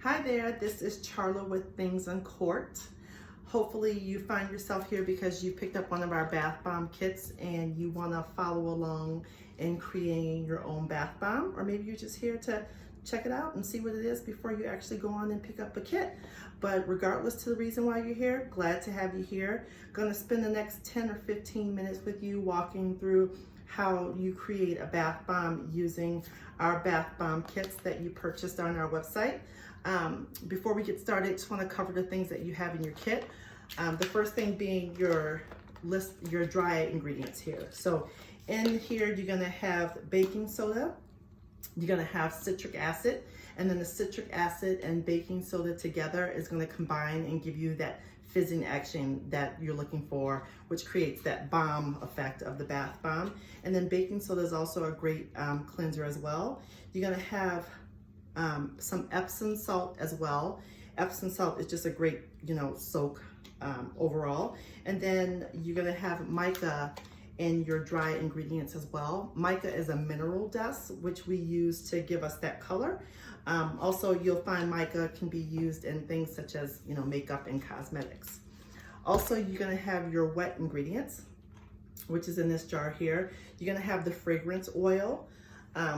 Hi there, this is Charla with Things on Court. Hopefully you find yourself here because you picked up one of our bath bomb kits and you want to follow along in creating your own bath bomb, or maybe you're just here to check it out and see what it is before you actually go on and pick up a kit. But regardless to the reason why you're here, glad to have you here. Going to spend the next 10 or 15 minutes with you walking through how you create a bath bomb using our bath bomb kits that you purchased on our website. Before we get started, just want to cover the things that you have in your kit. The first thing being your dry ingredients here. So in here, you're going to have baking soda, you're going to have citric acid, and then the citric acid and baking soda together is going to combine and give you that fizzing action that you're looking for, which creates that bomb effect of the bath bomb. And then baking soda is also a great cleanser as well. You're going to have some Epsom salt as well. Epsom salt is just a great, soak overall. And then you're gonna have mica in your dry ingredients as well. Mica is a mineral dust, which we use to give us that color. Also, you'll find mica can be used in things such as, makeup and cosmetics. Also, you're gonna have your wet ingredients, which is in this jar here. You're gonna have the fragrance oil,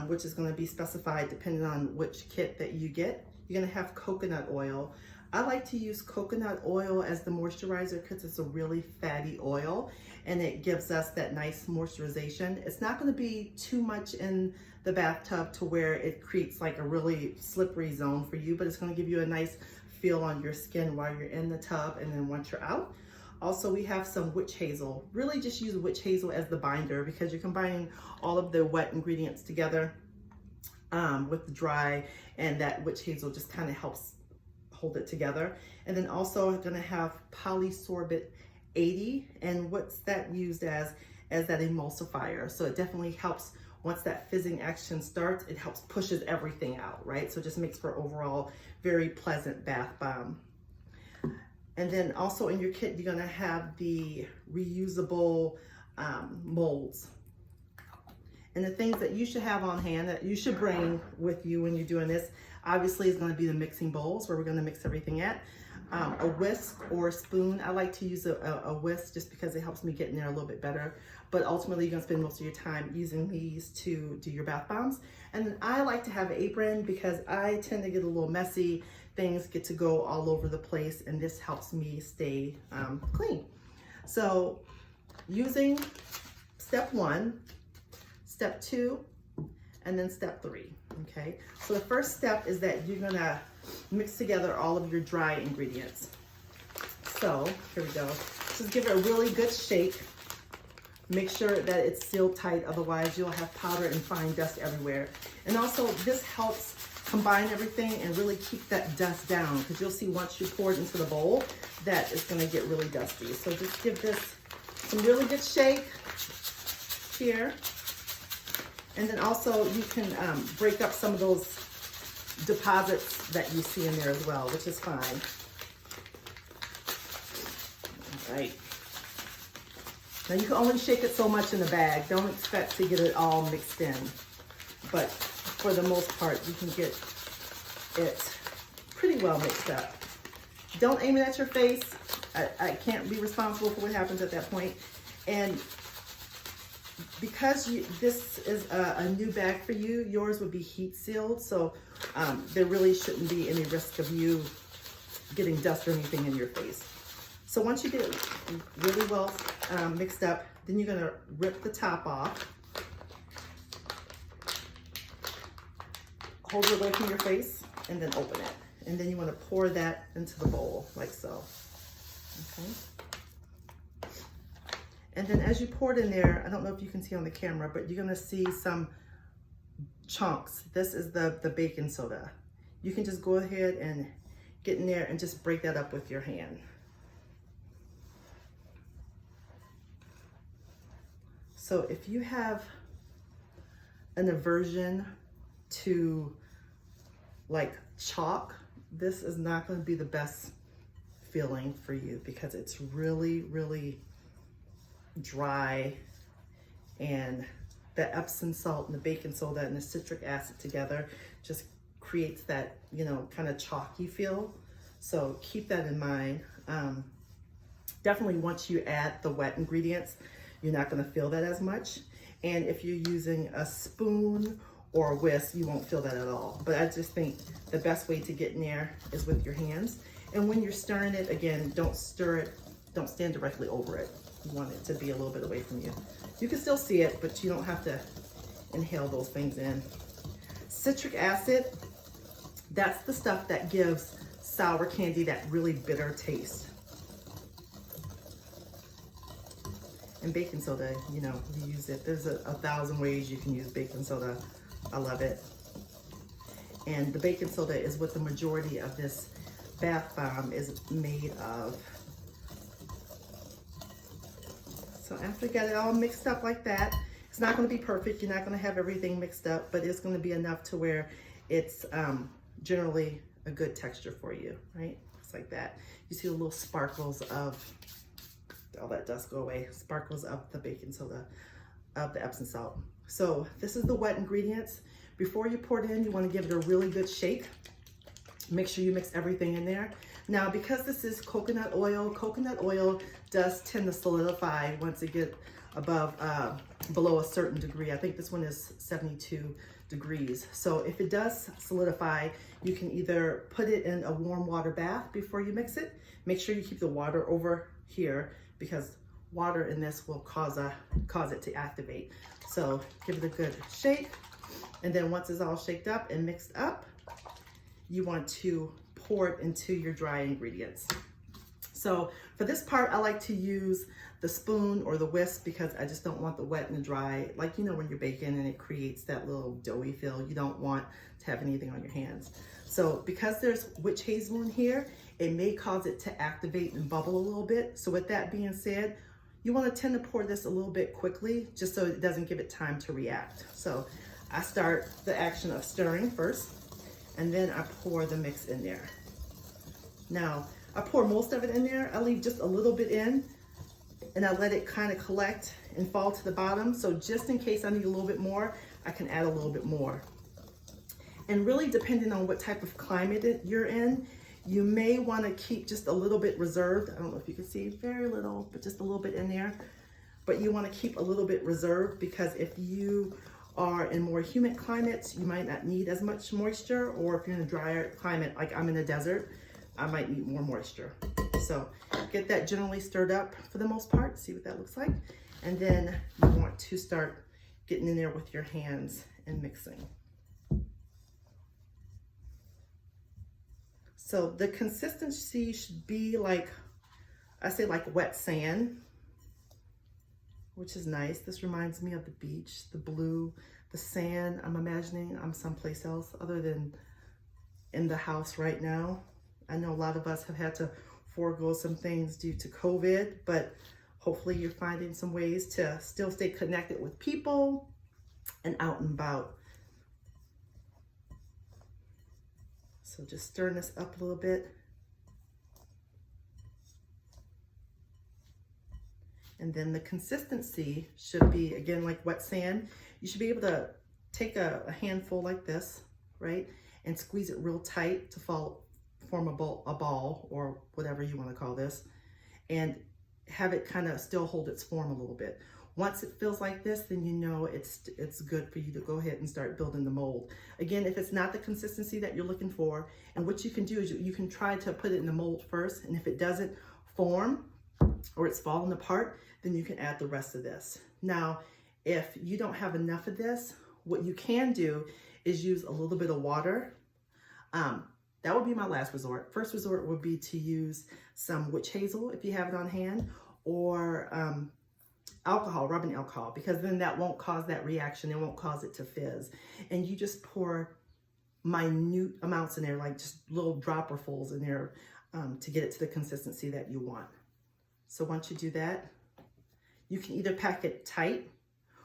which is going to be specified depending on which kit that you get. You're going to have coconut oil. I like to use coconut oil as the moisturizer because it's a really fatty oil and it gives us that nice moisturization. It's not going to be too much in the bathtub to where it creates like a really slippery zone for you, but it's going to give you a nice feel on your skin while you're in the tub and then once you're out. Also, we have some witch hazel. Really just use witch hazel as the binder because you're combining all of the wet ingredients together with the dry, and that witch hazel just kind of helps hold it together. And then also I'm gonna have polysorbate 80, and what's that used as that emulsifier. So it definitely helps once that fizzing action starts, it helps pushes everything out, right? So it just makes for overall very pleasant bath bomb. And then also in your kit, you're gonna have the reusable molds. And the things that you should have on hand that you should bring with you when you're doing this, obviously is gonna be the mixing bowls where we're gonna mix everything at. A whisk or a spoon. I like to use a whisk just because it helps me get in there a little bit better. But ultimately you're gonna spend most of your time using these to do your bath bombs. And then I like to have an apron because I tend to get a little messy. Things get to go all over the place, and this helps me stay clean. So using step 1, step 2, and then step 3, okay? So the first step is that you're gonna mix together all of your dry ingredients. So here we go. Just give it a really good shake. Make sure that it's sealed tight, otherwise you'll have powder and fine dust everywhere. And also this helps combine everything and really keep that dust down, because you'll see once you pour it into the bowl that it's going to get really dusty. So just give this some really good shake here. And then also you can break up some of those deposits that you see in there as well, which is fine. All right. Now you can only shake it so much in the bag. Don't expect to get it all mixed in. But for the most part, you can get it pretty well mixed up. Don't aim it at your face. I can't be responsible for what happens at that point. And because this is a new bag for you, yours would be heat sealed. So there really shouldn't be any risk of you getting dust or anything in your face. So once you get it really well mixed up, then you're gonna rip the top off. Hold it away from your face and then open it. And then you want to pour that into the bowl like so. Okay. And then as you pour it in there, I don't know if you can see on the camera, but you're going to see some chunks. This is the baking soda. You can just go ahead and get in there and just break that up with your hand. So if you have an aversion to like chalk, this is not going to be the best feeling for you because it's really, really dry, and the Epsom salt and the baking soda and the citric acid together just creates that, you know, kind of chalky feel. So keep that in mind. Definitely once you add the wet ingredients, you're not going to feel that as much. And if you're using a spoon or a whisk, you won't feel that at all. But I just think the best way to get in there is with your hands. And when you're stirring it, again, don't stir it, don't stand directly over it. You want it to be a little bit away from you. You can still see it, but you don't have to inhale those things in. Citric acid, that's the stuff that gives sour candy that really bitter taste. And baking soda, you know, you use it. There's a thousand ways you can use baking soda. I love it. And the baking soda is what the majority of this bath bomb is made of. So after you get it all mixed up like that, it's not going to be perfect. You're not going to have everything mixed up, but it's going to be enough to where it's generally a good texture for you, right? Just like that. You see the little sparkles of, all that dust go away, sparkles of the baking soda, of the Epsom salt. So this is the wet ingredients. Before you pour it in, you want to give it a really good shake. Make sure you mix everything in there. Now, because this is coconut oil does tend to solidify once it gets above, below a certain degree. I think this one is 72 degrees. So if it does solidify, you can either put it in a warm water bath before you mix it. Make sure you keep the water over here because water in this will cause it to activate. So give it a good shake. And then once it's all shaked up and mixed up, you want to pour it into your dry ingredients. So for this part, I like to use the spoon or the whisk because I just don't want the wet and the dry. Like, you know, when you're baking and it creates that little doughy feel, you don't want to have anything on your hands. So because there's witch hazel in here, it may cause it to activate and bubble a little bit. So with that being said, you want to tend to pour this a little bit quickly just so it doesn't give it time to react. So I start the action of stirring first, and then I pour the mix in there. Now, I pour most of it in there. I leave just a little bit in, and I let it kind of collect and fall to the bottom. So just in case I need a little bit more, I can add a little bit more. And really depending on what type of climate you're in, you may want to keep just a little bit reserved. I don't know if you can see, very little, but just a little bit in there. But you want to keep a little bit reserved because if you are in more humid climates, you might not need as much moisture, or if you're in a drier climate, like I'm in a desert, I might need more moisture. So get that generally stirred up for the most part, see what that looks like. And then you want to start getting in there with your hands and mixing. So the consistency should be like, I say like wet sand, which is nice. This reminds me of the beach, the blue, the sand. I'm imagining I'm someplace else other than in the house right now. I know a lot of us have had to forego some things due to COVID, but hopefully you're finding some ways to still stay connected with people and out and about. So just stirring this up a little bit. And then the consistency should be, again, like wet sand. You should be able to take a handful like this, right? And squeeze it real tight to form a ball or whatever you want to call this. And have it kind of still hold its form a little bit. Once it feels like this, then you know it's good for you to go ahead and start building the mold. Again, if it's not the consistency that you're looking for, and what you can do is you can try to put it in the mold first, and if it doesn't form or it's falling apart, then you can add the rest of this. Now, if you don't have enough of this, what you can do is use a little bit of water. That would be my last resort. First resort would be to use some witch hazel if you have it on hand, or alcohol, rubbing alcohol, because then that won't cause that reaction. It won't cause it to fizz. And you just pour minute amounts in there, like just little dropperfuls in there to get it to the consistency that you want. So once you do that, you can either pack it tight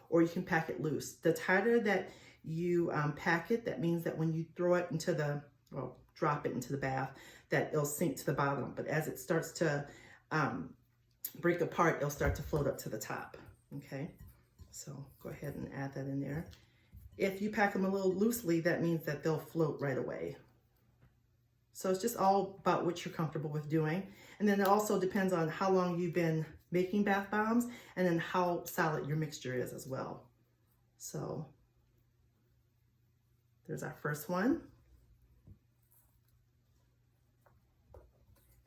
or you can pack it loose. The tighter that you pack it, that means that when you throw it into the, well, drop it into the bath, that it'll sink to the bottom. But as it starts to break apart, it'll start to float up to the top, okay? So go ahead and add that in there. If you pack them a little loosely, that means that they'll float right away. So it's just all about what you're comfortable with doing. And then it also depends on how long you've been making bath bombs and then how solid your mixture is as well. So there's our first one.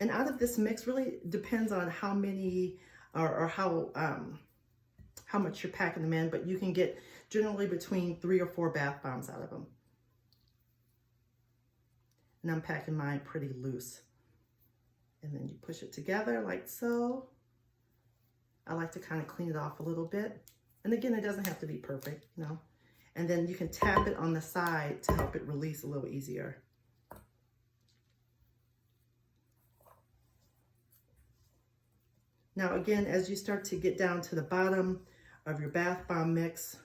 And out of this mix really depends on how many or how much you're packing them in, but you can get generally between 3 or 4 bath bombs out of them. And I'm packing mine pretty loose. And then you push it together like so. I like to kind of clean it off a little bit. And again, it doesn't have to be perfect, you know. And then you can tap it on the side to help it release a little easier. Now again, as you start to get down to the bottom of your bath bomb mix,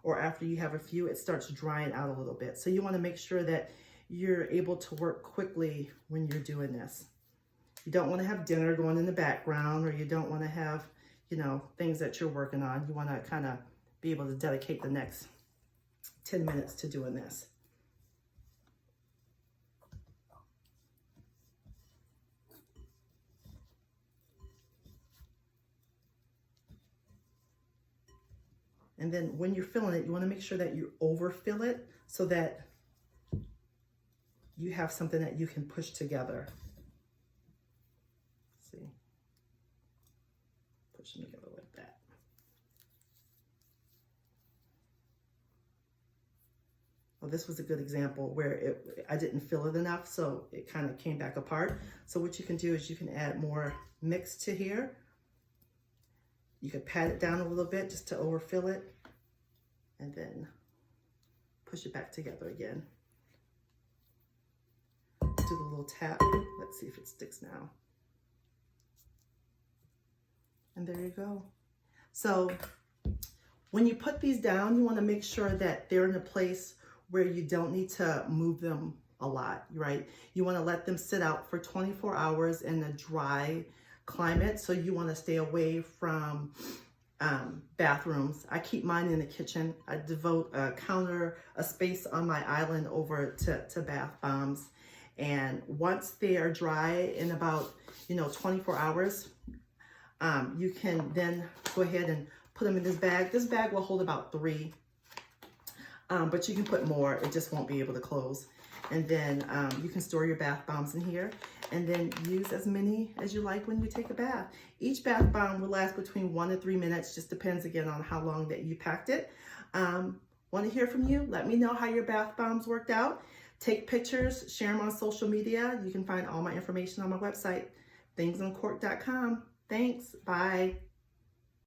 or after you have a few, it starts drying out a little bit. So you want to make sure that you're able to work quickly when you're doing this. You don't want to have dinner going in the background, or you don't want to have, you know, things that you're working on. You want to kind of be able to dedicate the next 10 minutes to doing this. And then when you're filling it, you want to make sure that you overfill it so that you have something that you can push together. See, push them together like that. Well, this was a good example where I didn't fill it enough, so it kind of came back apart. So what you can do is you can add more mix to here. You could pat it down a little bit just to overfill it, and then push it back together again. Do the little tap. Let's see if it sticks now. And there you go. So when you put these down, you want to make sure that they're in a place where you don't need to move them a lot, right? You want to let them sit out for 24 hours in a dry climate. So you want to stay away from bathrooms. I keep mine in the kitchen. I devote a space on my island over to bath bombs. And once they are dry in about, 24 hours, you can then go ahead and put them in this bag. This bag will hold about 3, but you can put more. It just won't be able to close. And then you can store your bath bombs in here and then use as many as you like when you take a bath. Each bath bomb will last between 1 to 3 minutes. Just depends again on how long that you packed it. Want to hear from you? Let me know how your bath bombs worked out. Take pictures, share them on social media. You can find all my information on my website, thingsoncork.com. Thanks. Bye.